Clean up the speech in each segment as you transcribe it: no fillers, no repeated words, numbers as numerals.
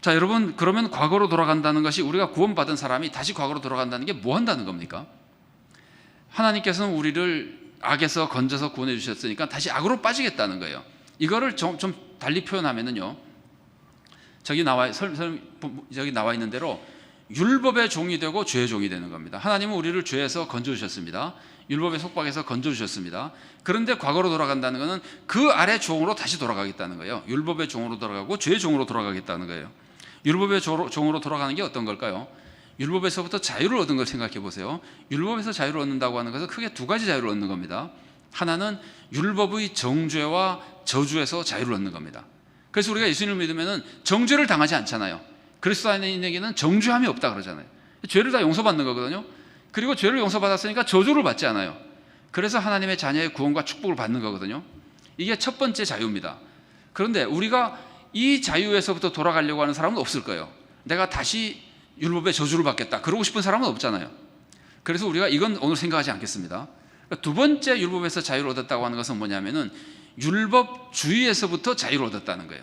자, 여러분, 그러면 과거로 돌아간다는 것이, 우리가 구원받은 사람이 다시 과거로 돌아간다는 게 뭐 한다는 겁니까? 하나님께서는 우리를 악에서 건져서 구원해 주셨으니까 다시 악으로 빠지겠다는 거예요. 이거를 좀 달리 표현하면은요, 저기 나와 있는 대로 율법의 종이 되고 죄의 종이 되는 겁니다. 하나님은 우리를 죄에서 건져주셨습니다. 율법의 속박에서 건져주셨습니다. 그런데 과거로 돌아간다는 것은 그 아래 종으로 다시 돌아가겠다는 거예요. 율법의 종으로 돌아가고 죄의 종으로 돌아가겠다는 거예요. 율법의 종으로 돌아가는 게 어떤 걸까요? 율법에서부터 자유를 얻은 걸 생각해 보세요. 율법에서 자유를 얻는다고 하는 것은 크게 두 가지 자유를 얻는 겁니다. 하나는 율법의 정죄와 저주에서 자유를 얻는 겁니다. 그래서 우리가 예수님을 믿으면 정죄를 당하지 않잖아요. 그리스도인에게는 정죄함이 없다 그러잖아요. 죄를 다 용서받는 거거든요. 그리고 죄를 용서받았으니까 저주를 받지 않아요. 그래서 하나님의 자녀의 구원과 축복을 받는 거거든요. 이게 첫 번째 자유입니다. 그런데 우리가 이 자유에서부터 돌아가려고 하는 사람은 없을 거예요. 내가 다시 율법의 저주를 받겠다, 그러고 싶은 사람은 없잖아요. 그래서 우리가 이건 오늘 생각하지 않겠습니다. 두 번째 율법에서 자유를 얻었다고 하는 것은 뭐냐면은 율법주의에서부터 자유를 얻었다는 거예요.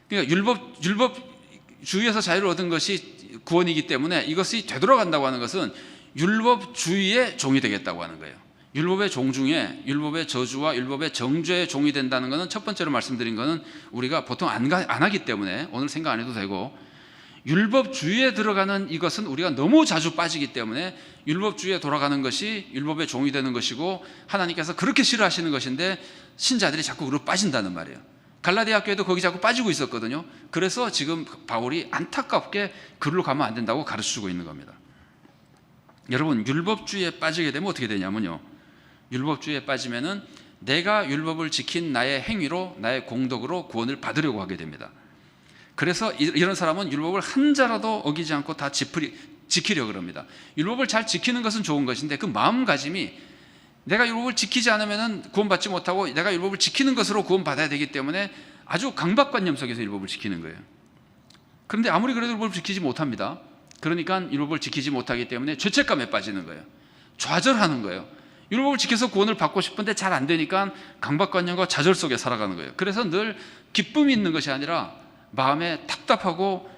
그러니까 율법주의에서 자유를 얻은 것이 구원이기 때문에 이것이 되돌아간다고 하는 것은 율법주의의 종이 되겠다고 하는 거예요. 율법의 종 중에 율법의 저주와 율법의 정죄의 종이 된다는 것은, 첫 번째로 말씀드린 것은 우리가 보통 안 하기 때문에 오늘 생각 안 해도 되고, 율법주의에 들어가는 이것은 우리가 너무 자주 빠지기 때문에 율법주의에 돌아가는 것이 율법의 종이 되는 것이고, 하나님께서 그렇게 싫어하시는 것인데 신자들이 자꾸 그로 빠진다는 말이에요. 갈라디아 교회도 거기 자꾸 빠지고 있었거든요. 그래서 지금 바울이 안타깝게 그리로 가면 안 된다고 가르치고 있는 겁니다. 여러분, 율법주의에 빠지게 되면 어떻게 되냐면요, 율법주의에 빠지면은 내가 율법을 지킨 나의 행위로, 나의 공덕으로 구원을 받으려고 하게 됩니다. 그래서 이런 사람은 율법을 한 자라도 어기지 않고 다 지키려고 합니다. 율법을 잘 지키는 것은 좋은 것인데 그 마음가짐이 내가 율법을 지키지 않으면 구원받지 못하고 내가 율법을 지키는 것으로 구원받아야 되기 때문에 아주 강박관념 속에서 율법을 지키는 거예요. 그런데 아무리 그래도 율법을 지키지 못합니다. 그러니까 율법을 지키지 못하기 때문에 죄책감에 빠지는 거예요. 좌절하는 거예요. 율법을 지켜서 구원을 받고 싶은데 잘 안 되니까 강박관념과 좌절 속에 살아가는 거예요. 그래서 늘 기쁨이 있는 것이 아니라 마음에 답답하고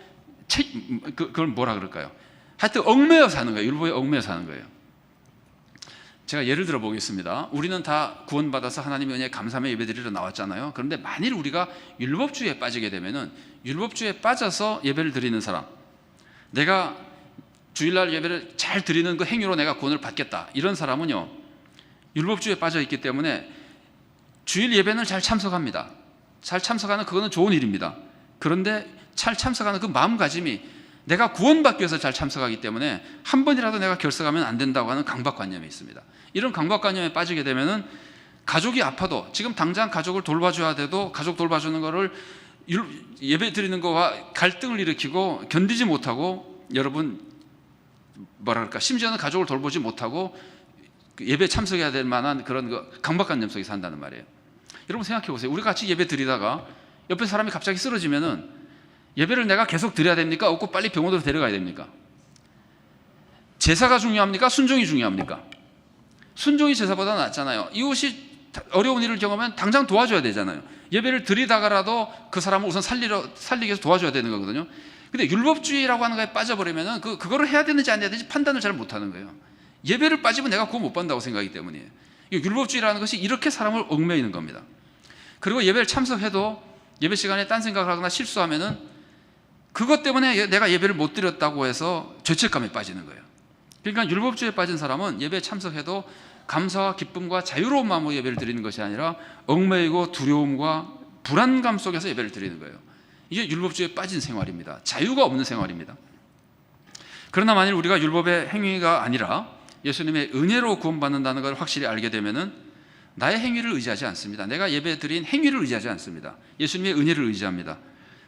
그걸 뭐라 그럴까요? 하여튼 얽매여 사는 거예요. 율법에 얽매여 사는 거예요. 제가 예를 들어 보겠습니다. 우리는 다 구원받아서 하나님의 은혜에 감사하며 예배드리러 나왔잖아요. 그런데 만일 우리가 율법주의에 빠지게 되면은, 율법주의에 빠져서 예배를 드리는 사람, 내가 주일날 예배를 잘 드리는 그 행위로 내가 구원을 받겠다, 이런 사람은요, 율법주의에 빠져 있기 때문에 주일 예배는 잘 참석합니다. 잘 참석하는 그거는 좋은 일입니다. 그런데 잘 참석하는 그 마음가짐이 내가 구원받기 위해서 잘 참석하기 때문에 한 번이라도 내가 결석하면 안 된다고 하는 강박관념이 있습니다. 이런 강박관념에 빠지게 되면은 가족이 아파도, 지금 당장 가족을 돌봐줘야 돼도 가족 돌봐주는 거를 예배 드리는 거와 갈등을 일으키고 견디지 못하고, 여러분 뭐라 그럴까, 심지어는 가족을 돌보지 못하고 예배 참석해야 될 만한 그런 강박관념 속에 산다는 말이에요. 여러분 생각해 보세요. 우리 같이 예배 드리다가 옆에 사람이 갑자기 쓰러지면은 예배를 내가 계속 드려야 됩니까? 없고 빨리 병원으로 데려가야 됩니까? 제사가 중요합니까? 순종이 중요합니까? 순종이 제사보다 낫잖아요. 이웃이 어려운 일을 경험하면 당장 도와줘야 되잖아요. 예배를 드리다가라도 그 사람을 우선 살리기 위해서 도와줘야 되는 거거든요. 근데 율법주의라고 하는 거에 빠져버리면은 그거를 해야 되는지 안 해야 되는지 판단을 잘 못하는 거예요. 예배를 빠지면 내가 구원 못 받는다고 생각하기 때문이에요. 율법주의라는 것이 이렇게 사람을 얽매이는 겁니다. 그리고 예배를 참석해도 예배 시간에 딴 생각을 하거나 실수하면은 그것 때문에 내가 예배를 못 드렸다고 해서 죄책감에 빠지는 거예요. 그러니까 율법주의에 빠진 사람은 예배에 참석해도 감사와 기쁨과 자유로운 마음으로 예배를 드리는 것이 아니라 얽매이고 두려움과 불안감 속에서 예배를 드리는 거예요. 이게 율법주의에 빠진 생활입니다. 자유가 없는 생활입니다. 그러나 만일 우리가 율법의 행위가 아니라 예수님의 은혜로 구원받는다는 걸 확실히 알게 되면은 나의 행위를 의지하지 않습니다. 내가 예배 드린 행위를 의지하지 않습니다. 예수님의 은혜를 의지합니다.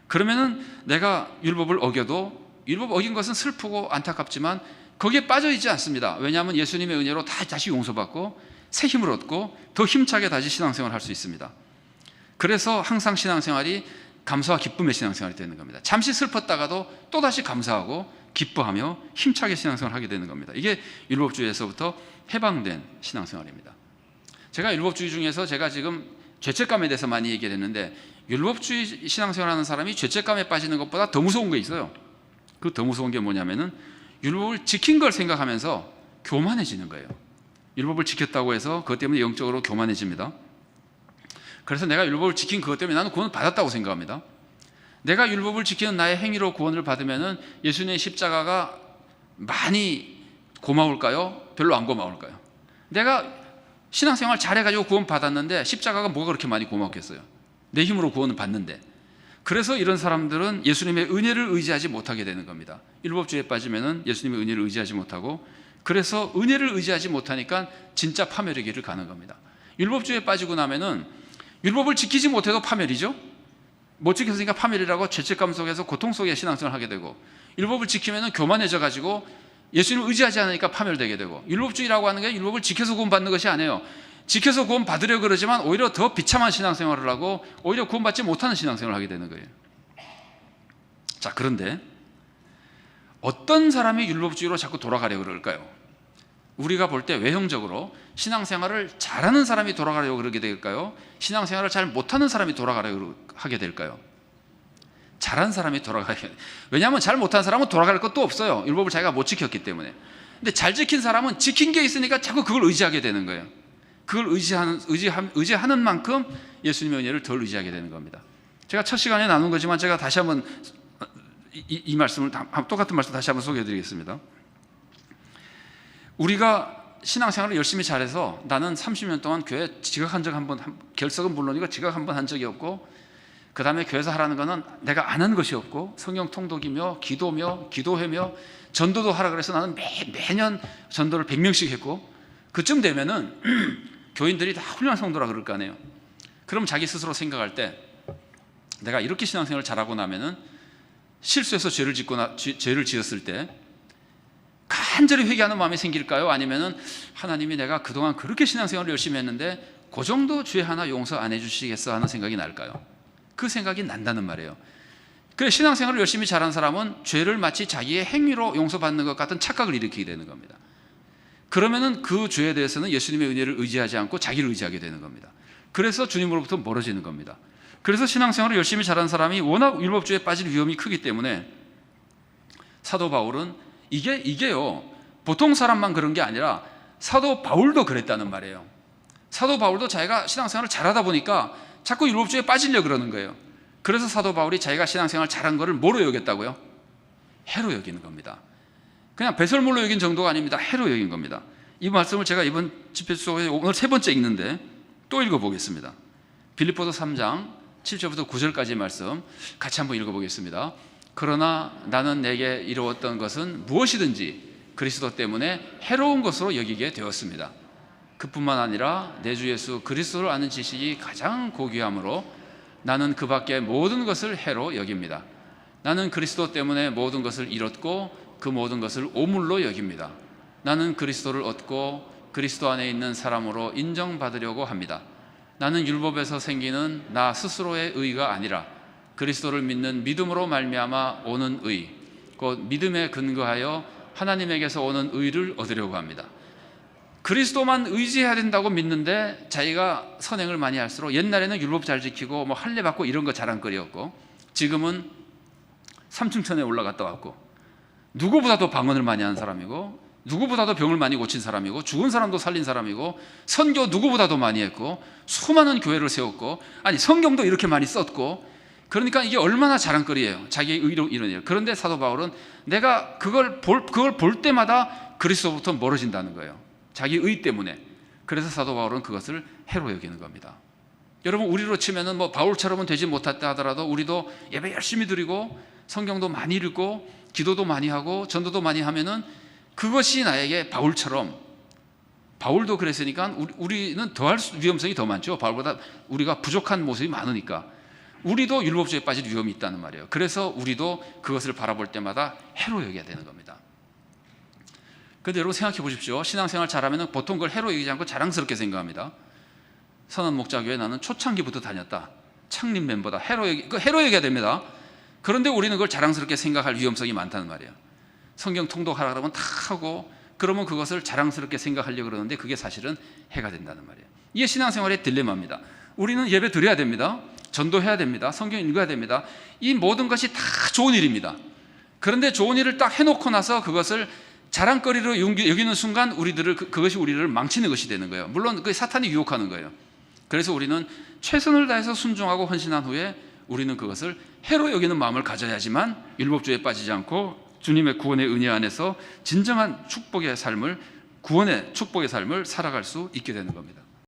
그러면은 내가 율법을 어겨도, 율법 어긴 것은 슬프고 안타깝지만 거기에 빠져 있지 않습니다. 왜냐하면 예수님의 은혜로 다시 용서받고 새 힘을 얻고 더 힘차게 다시 신앙생활을 할 수 있습니다. 그래서 항상 신앙생활이 감사와 기쁨의 신앙생활이 되는 겁니다. 잠시 슬펐다가도 또다시 감사하고 기뻐하며 힘차게 신앙생활을 하게 되는 겁니다. 이게 율법주의에서부터 해방된 신앙생활입니다. 제가 율법주의 중에서 제가 지금 죄책감에 대해서 많이 얘기를 했는데, 율법주의 신앙생활하는 사람이 죄책감에 빠지는 것보다 더 무서운 게 있어요. 그 더 무서운 게 뭐냐면은 율법을 지킨 걸 생각하면서 교만해지는 거예요. 율법을 지켰다고 해서 그것 때문에 영적으로 교만해집니다. 그래서 내가 율법을 지킨 그것 때문에 나는 구원을 받았다고 생각합니다. 내가 율법을 지키는 나의 행위로 구원을 받으면은 예수님의 십자가가 많이 고마울까요? 별로 안 고마울까요? 내가 신앙생활 잘해가지고 구원 받았는데 십자가가 뭐가 그렇게 많이 고맙겠어요? 내 힘으로 구원을 받는데. 그래서 이런 사람들은 예수님의 은혜를 의지하지 못하게 되는 겁니다. 율법주의에 빠지면은 예수님의 은혜를 의지하지 못하고, 그래서 은혜를 의지하지 못하니까 진짜 파멸의 길을 가는 겁니다. 율법주의에 빠지고 나면은 율법을 지키지 못해도 파멸이죠. 못 지켰으니까 파멸이라고 죄책감 속에서 고통 속에 신앙생활을 하게 되고, 율법을 지키면은 교만해져 가지고 예수님을 의지하지 않으니까 파멸되게 되고, 율법주의라고 하는 게 율법을 지켜서 구원받는 것이 아니에요. 지켜서 구원 받으려고 그러지만 오히려 더 비참한 신앙생활을 하고 오히려 구원받지 못하는 신앙생활을 하게 되는 거예요. 자, 그런데 어떤 사람이 율법주의로 자꾸 돌아가려고 그럴까요? 우리가 볼 때 외형적으로 신앙생활을 잘하는 사람이 돌아가려고 그러게 될까요? 신앙생활을 잘 못하는 사람이 돌아가려고 하게 될까요? 잘한 사람이 돌아가게. 왜냐하면 잘 못한 사람은 돌아갈 것도 없어요. 율법을 자기가 못 지켰기 때문에. 근데 잘 지킨 사람은 지킨 게 있으니까 자꾸 그걸 의지하게 되는 거예요. 그걸 의지하는 만큼 예수님의 은혜를 덜 의지하게 되는 겁니다. 제가 첫 시간에 나눈 거지만 제가 다시 한번 이 말씀을 똑같은 말씀 다시 한번 소개해 드리겠습니다. 우리가 신앙생활을 열심히 잘해서 나는 30년 동안 교회 지각한 적 한 번, 결석은 물론이고 지각 한 번 한 적이 없고, 그 다음에 교회에서 하라는 거는 내가 안 한 것이 없고, 성경 통독이며 기도며 기도회며 전도도 하라 그래서 나는 매년 전도를 100명씩 했고, 그쯤 되면은 교인들이 다 훌륭한 성도라 그럴 거 아니에요. 그럼 자기 스스로 생각할 때 내가 이렇게 신앙생활을 잘하고 나면은 실수해서 죄를 지었을 때 간절히 회개하는 마음이 생길까요? 아니면은 하나님이 내가 그동안 그렇게 신앙생활을 열심히 했는데 그 정도 죄 하나 용서 안 해주시겠어 하는 생각이 날까요? 그 생각이 난다는 말이에요. 그래서 신앙생활을 열심히 잘한 사람은 죄를 마치 자기의 행위로 용서받는 것 같은 착각을 일으키게 되는 겁니다. 그러면은 그 죄에 대해서는 예수님의 은혜를 의지하지 않고 자기를 의지하게 되는 겁니다. 그래서 주님으로부터 멀어지는 겁니다. 그래서 신앙생활을 열심히 잘한 사람이 워낙 율법주의에 빠질 위험이 크기 때문에 사도 바울은 이게요, 보통 사람만 그런 게 아니라 사도 바울도 그랬다는 말이에요. 사도 바울도 자기가 신앙생활을 잘하다 보니까 자꾸 율법주의에 빠지려고 그러는 거예요. 그래서 사도 바울이 자기가 신앙생활을 잘한 거를 뭐로 여겼다고요? 해로 여기는 겁니다. 그냥 배설물로 여긴 정도가 아닙니다. 해로 여긴 겁니다. 이 말씀을 제가 이번 집회 속에 오늘 세 번째 읽는데 또 읽어보겠습니다. 빌립보서 3장 7절부터 9절까지의 말씀 같이 한번 읽어보겠습니다. 그러나 나는 내게 이루었던 것은 무엇이든지 그리스도 때문에 해로운 것으로 여기게 되었습니다. 그뿐만 아니라 내 주 예수 그리스도를 아는 지식이 가장 고귀함으로 나는 그 밖에 모든 것을 해로 여깁니다. 나는 그리스도 때문에 모든 것을 잃었고 그 모든 것을 오물로 여깁니다. 나는 그리스도를 얻고 그리스도 안에 있는 사람으로 인정받으려고 합니다. 나는 율법에서 생기는 나 스스로의 의가 아니라 그리스도를 믿는 믿음으로 말미암아 오는 의, 곧 믿음에 근거하여 하나님에게서 오는 의를 얻으려고 합니다. 그리스도만 의지해야 된다고 믿는데 자기가 선행을 많이 할수록, 옛날에는 율법 잘 지키고 뭐 할례 받고 이런 거 자랑거리였고, 지금은 삼층천에 올라갔다 왔고, 누구보다도 방언을 많이 한 사람이고, 누구보다도 병을 많이 고친 사람이고, 죽은 사람도 살린 사람이고, 선교 누구보다도 많이 했고, 수많은 교회를 세웠고, 아니 성경도 이렇게 많이 썼고, 그러니까 이게 얼마나 자랑거리예요. 자기의 의로 이루는. 그런데 사도 바울은 내가 그걸 볼 때마다 그리스도부터 멀어진다는 거예요. 자기 의 때문에. 그래서 사도 바울은 그것을 해로 여기는 겁니다. 여러분, 우리로 치면은 뭐 바울처럼은 되지 못했다 하더라도 우리도 예배 열심히 드리고 성경도 많이 읽고 기도도 많이 하고 전도도 많이 하면은 그것이 나에게 바울처럼, 바울도 그랬으니까 우리는 더할 위험성이 더 많죠. 바울보다 우리가 부족한 모습이 많으니까 우리도 율법주의에 빠질 위험이 있다는 말이에요. 그래서 우리도 그것을 바라볼 때마다 해로 여겨야 되는 겁니다. 그런데 여러분 생각해 보십시오. 신앙생활 잘하면 보통 그걸 해로 여기지 않고 자랑스럽게 생각합니다. 선한목자교회 나는 초창기부터 다녔다. 창립 멤버다. 해로 여겨야 됩니다. 그런데 우리는 그걸 자랑스럽게 생각할 위험성이 많다는 말이에요. 성경 통독하라 그러면 다 하고, 그러면 그것을 자랑스럽게 생각하려고 그러는데 그게 사실은 해가 된다는 말이에요. 이게 신앙생활의 딜레마입니다. 우리는 예배 드려야 됩니다. 전도해야 됩니다. 성경 읽어야 됩니다. 이 모든 것이 다 좋은 일입니다. 그런데 좋은 일을 딱 해놓고 나서 그것을 자랑거리로 여기는 순간 그것이 우리를 망치는 것이 되는 거예요. 물론 그게 사탄이 유혹하는 거예요. 그래서 우리는 최선을 다해서 순종하고 헌신한 후에 우리는 그것을 해로 여기는 마음을 가져야지만 율법주의에 빠지지 않고 주님의 구원의 은혜 안에서 진정한 축복의 삶을, 구원의 축복의 삶을 살아갈 수 있게 되는 겁니다.